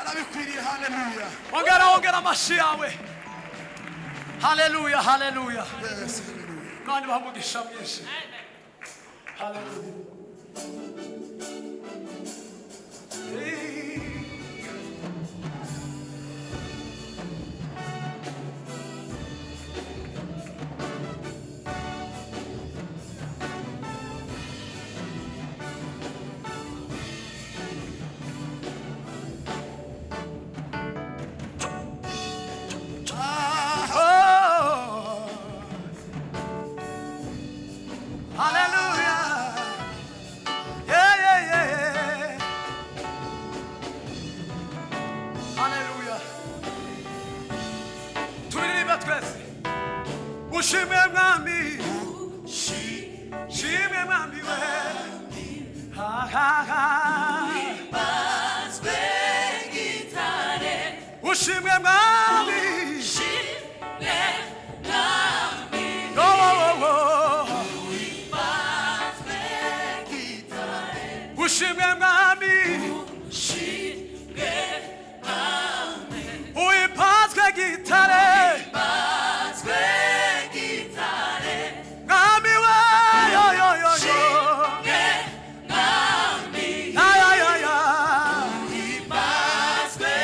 arabikwiriye. Haleluya, ongera amashi yawe. Haleluya, haleluya. yes, haleluya. Imana bamugisha mwinshi. Haleluya. Ushime mwami, shime mwami we, ha ha ha. Ibazwe gitare, Ushime mwami, shime mwami. oh oh oh. Ibazwe gitare, Ushime mwami, shime mwami. uipazwe gitare. Ibazwe gitare, Mwami we, yo yo yo yo. shime mwami. Ya ya ya ya. Ibazwe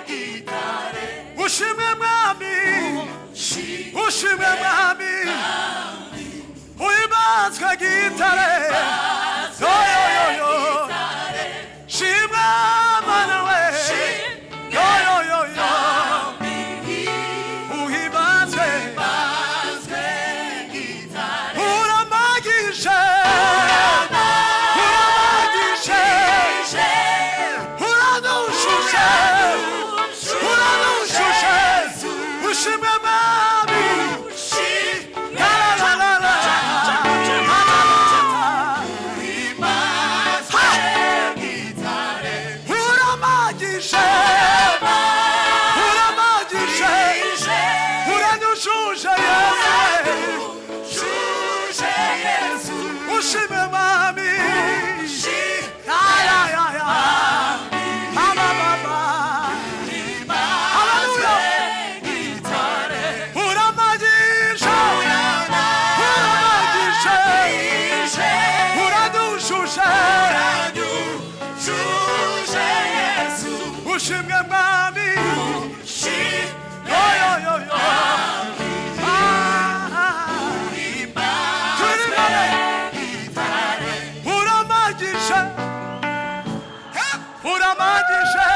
gitare, Ushime mwami, ushime mwami, uipazwe gitare. Yo yo yo yo. Shime mana we, yo yo yo yo. Uipazwe. ibazwe gitare. Uramagishe, uramagishe, uranushushe, uranushushe. Ushime mwami, la la la la la. Uramagishe, uramagishe, uranushushe, Yesu. Ushime mwami, ya ya ya ya. Baba baba, haleluya. Uramagishe, uramagishe, uranushushe. Ushime mwami, yo yo yo yo. Uramagishe, uramagishe,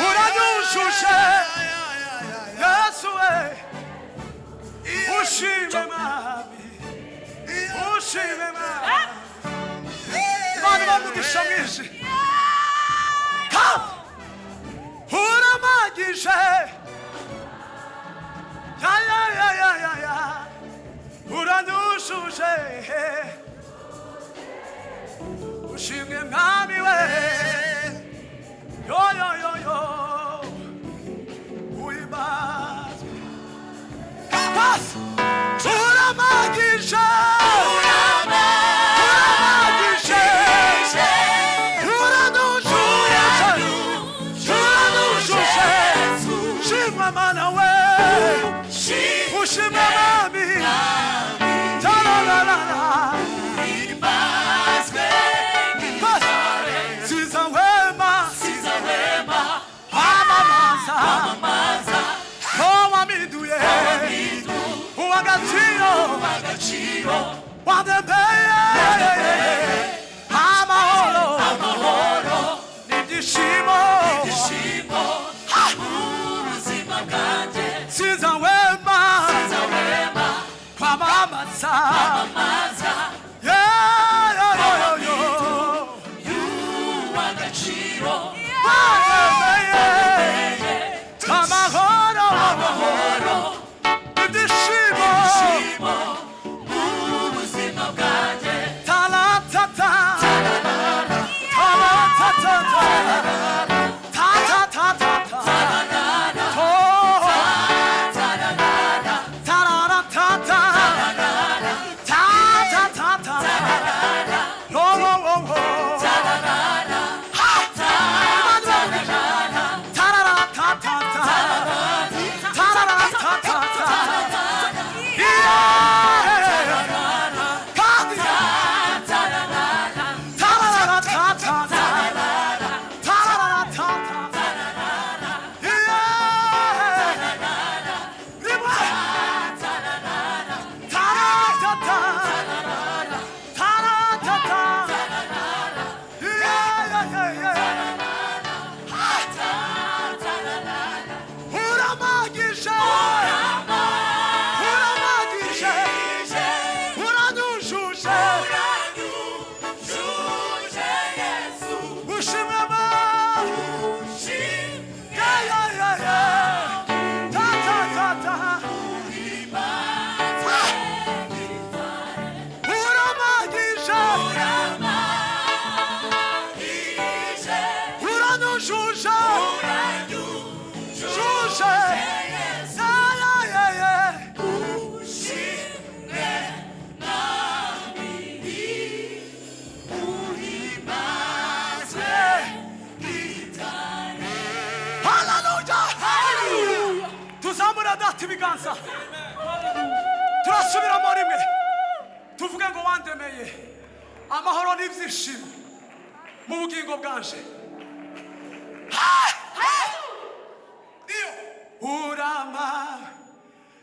uranushushe. Yesu we, ushime mwami, ushime mwami. Imana bamugisha mwinshi. Uramagishe, ya ya ya ya ya ya. Uranushushe. Ushimwe mwami we, yo yo yo yo. Uibazwe. Uramagishe, uramagishe, uranushushe, shimwa mana we, ushimwe mwami, ta la la la la. Siza wema, amamaza, owamiduye, uwagaciro, wadembeye, amahoro, n'ibyishimo. Siza wema, kwamamaza, yeah, yo yo yo yo. Wadembeye, amahoro, n'ibyishimo. Ta-la-ta-ta, ta-la-ta-ta-ta, ta-ta-ta-ta-ta, oh, ta-la-ta-ta, ta-ta-ta-ta, oh, oh, oh, oh. uranyujuje juje ushimwe mwami uhimbazwe gitare. haleluya tuzamura data ibiganza turasubiramo rimwe tuvuge ngo wandemeye amahoro n'ibyishimo mu bugingo bwanje.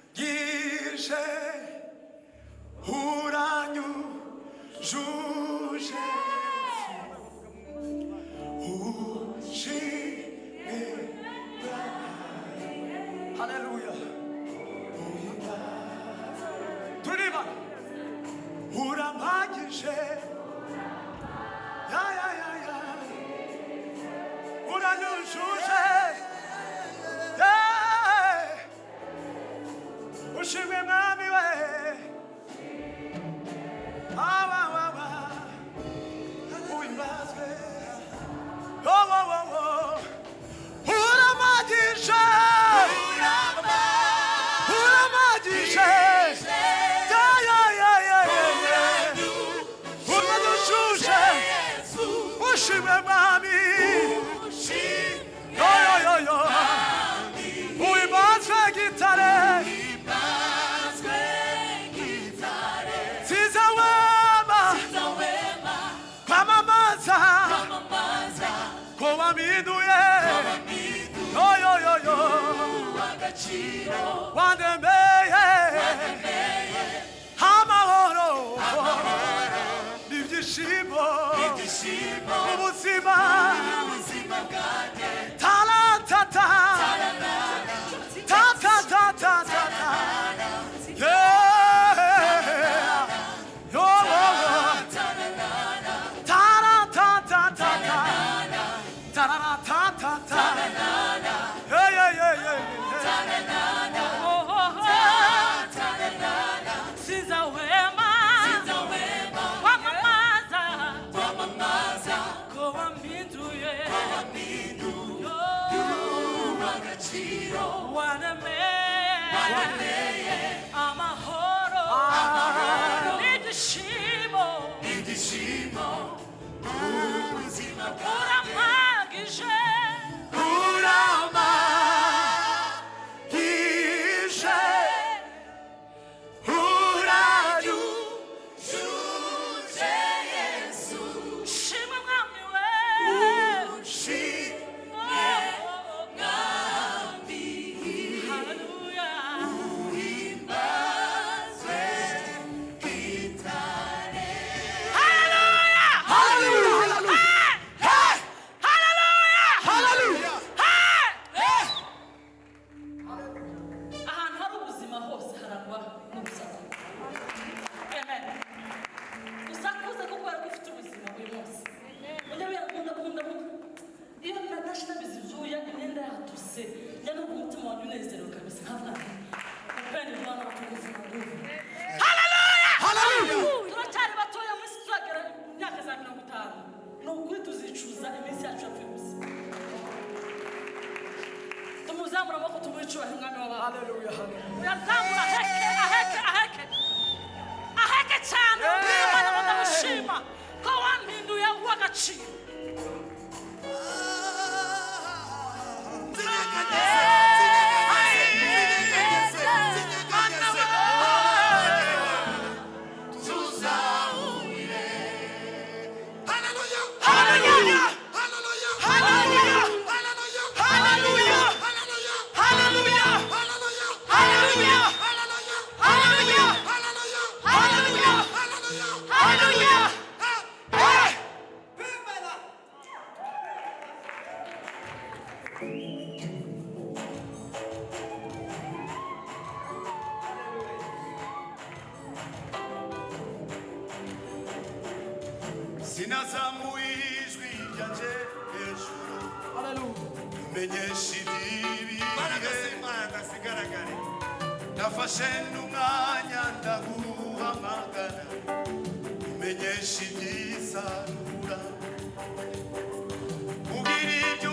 uramagije uranyujuje ushimwe. haleluya turirimba uramagije ya uranyujuje ushimwe mwami we uhimbazwe uramagije uramagije uranyujuje ushimwe mwami uhimbazwe gitare Kowaminduye yo wandemeye amahoro n'ibyishimo ubuzima taratata Sinazamuye ijwi ryanjye hejuru menyesha ibibi sigaragare nafashe n'umwanya ndaguhamagara menyesha ibyisarura ubwira ibyo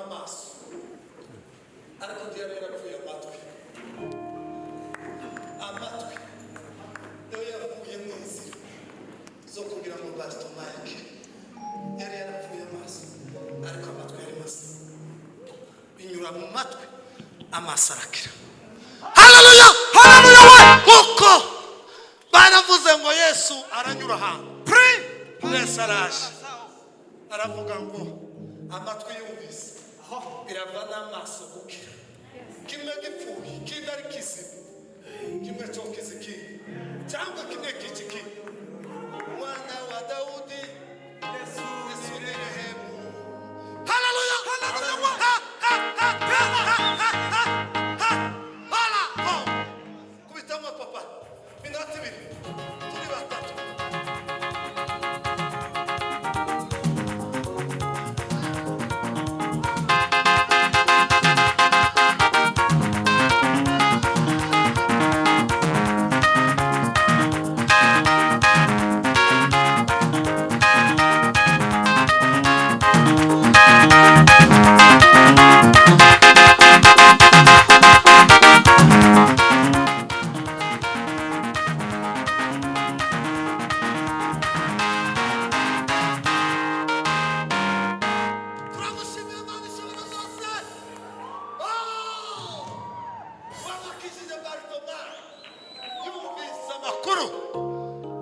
amaso ariko Diane yarapfuye amatwi niyo yavuye mu nzira zo kugira ngo Bartimayo yari yarapfuye amaso ariko amatwi yari masa binyura mu matwi amaso arakira. Haleluya haleluya kuko baravuze ngo Yesu aranyura ahantu Yesu araje aravuga ngo amatwi yumvise birava n'amaso gukira kimwe gipfuye ikindi ari kizima kimwe cyo kiziki cyangwa kimwe kiciki mwana wa Daudi Yesu ni rehemu. Haleluya haleluya kubitamo papa minota ibiri turi batatu.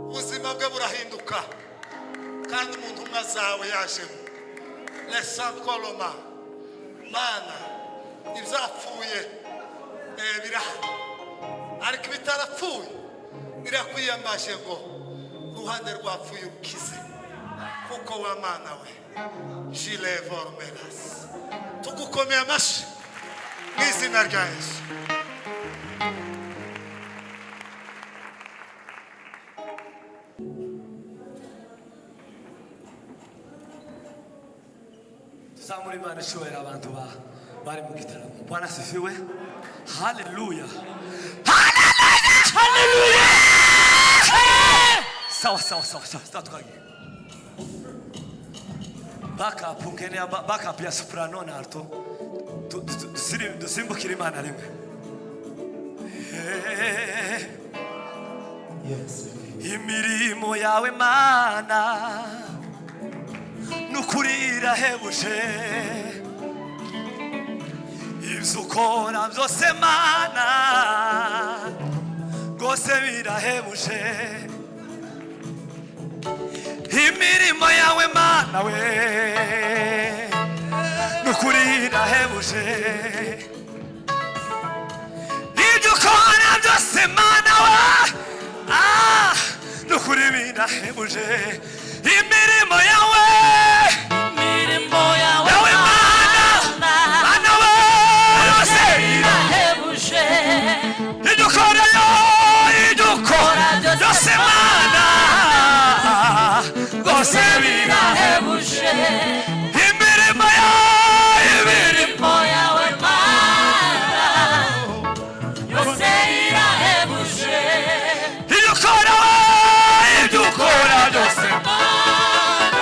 Ubuzima bwe burahinduka kandi umuntu umwe azawe yaje lesankoloma mana ibyapfuye birahari ariko ibitarapfuye birakwiyambaje ngo uruhande rwapfuye ukize kuko wa mana we jile vormelas tugukomeye amashyi mu izina rya Yesu. Samuri Imana ishobora abantu bari mu gitaramo. Bwana asifiwe. Haleluya. Haleluya. Sawa twagiye. Backup ya soprano na alto. Dusimbukira Imana rimwe. Imirimo yawe Mana nukuri irahebuje ibyo ukora byose Mana rwose birahebuje imirimo yawe Mana we nukuri irahebuje ibyo ukora byose Mana we nukuri birahebuje imirimo yawe Mana we yose irahebuje idukora byose Mana rwose birahebuje imirimo yawe Mana yose irahebuje idukora byose Mana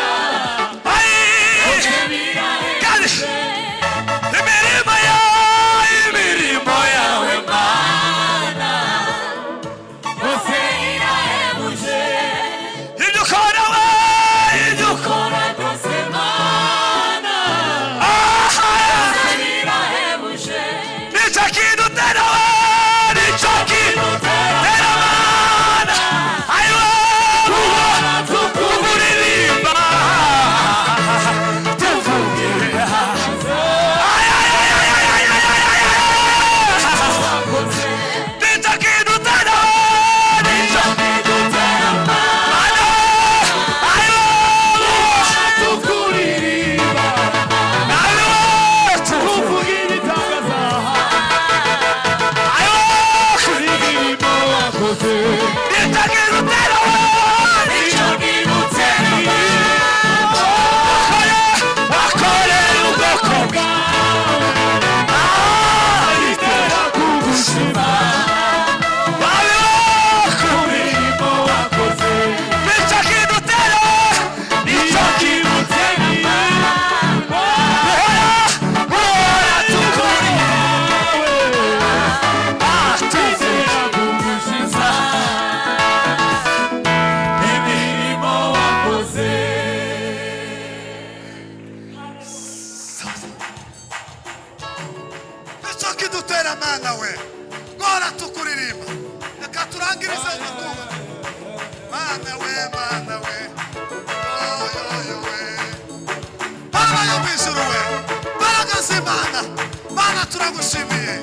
kidutera mana we gora tukuririmba reka turangirize umutungo mana we yo we Baba yo mwijuru we baragaze mana turagushimiye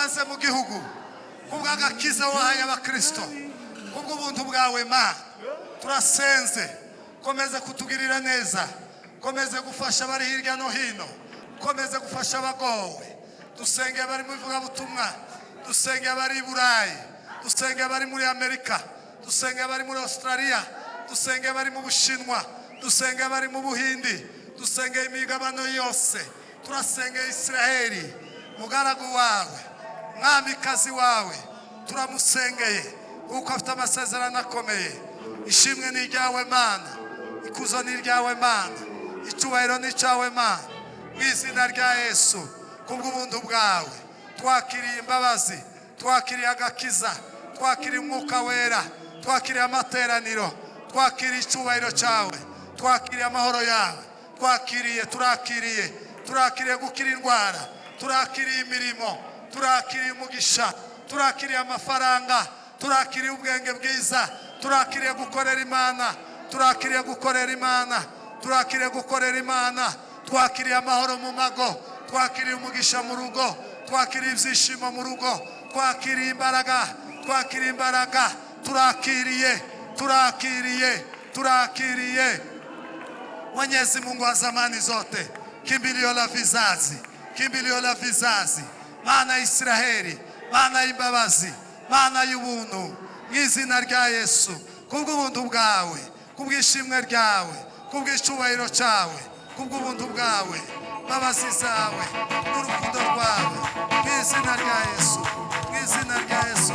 utanze mu gihugu kubw'agakiza wahaye abakristo kubw'ubuntu bwawe ma turasenze komeze kutugirira neza komeze gufasha bari hirya no hino komeze gufasha abagowe dusenge bari mu ivugabutumwa dusenge bari i Burayi dusenge bari muri Amerika dusenge bari muri Australia dusenge bari mu Bushinwa dusenge bari mu Buhindi dusengeye imigabano yose, turasengeye Israeli mugaragu wawe, mwamikazi wawe, turamusengeye kuko afite amasezerano akomeye. Ishimwe ni iryawe Mana, ikuzo ni iryawe Mana, icyubahiro ni icyawe Mana, mu izina rya Yesu. Kubw'ubuntu bwawe twakiriye imbabazi, twakiriye agakiza, twakiriye umwuka wera, twakiriye amateraniro, twakiriye icyubahiro cyawe, twakiriye amahoro yawe, turakiriye gukira indwara, turakiriye imirimo, turakiriye umugisha, turakiriye amafaranga, turakiriye ubwenge bwiza, turakiriye gukorera Imana, twakiriye amahoro mu mago, twakiriye umugisha mu rugo, twakiriye ibyishimo mu rugo, twakiriye imbaraga, turakiriye Mwenyezi Mungu wa zamani zote, kimbilio la vizazi, Mana Israeli, Mana y'imbabazi, Mana y'ubuntu, mu izina rya Yesu. Kubw'ubuntu bwawe, kubw'ishimwe ryawe, kubw'icyubahiro cyawe, kubw'ubuntu bwawe, imbabazi zawe n'urukundo rwawe, mu izina rya Yesu, mu izina rya Yesu.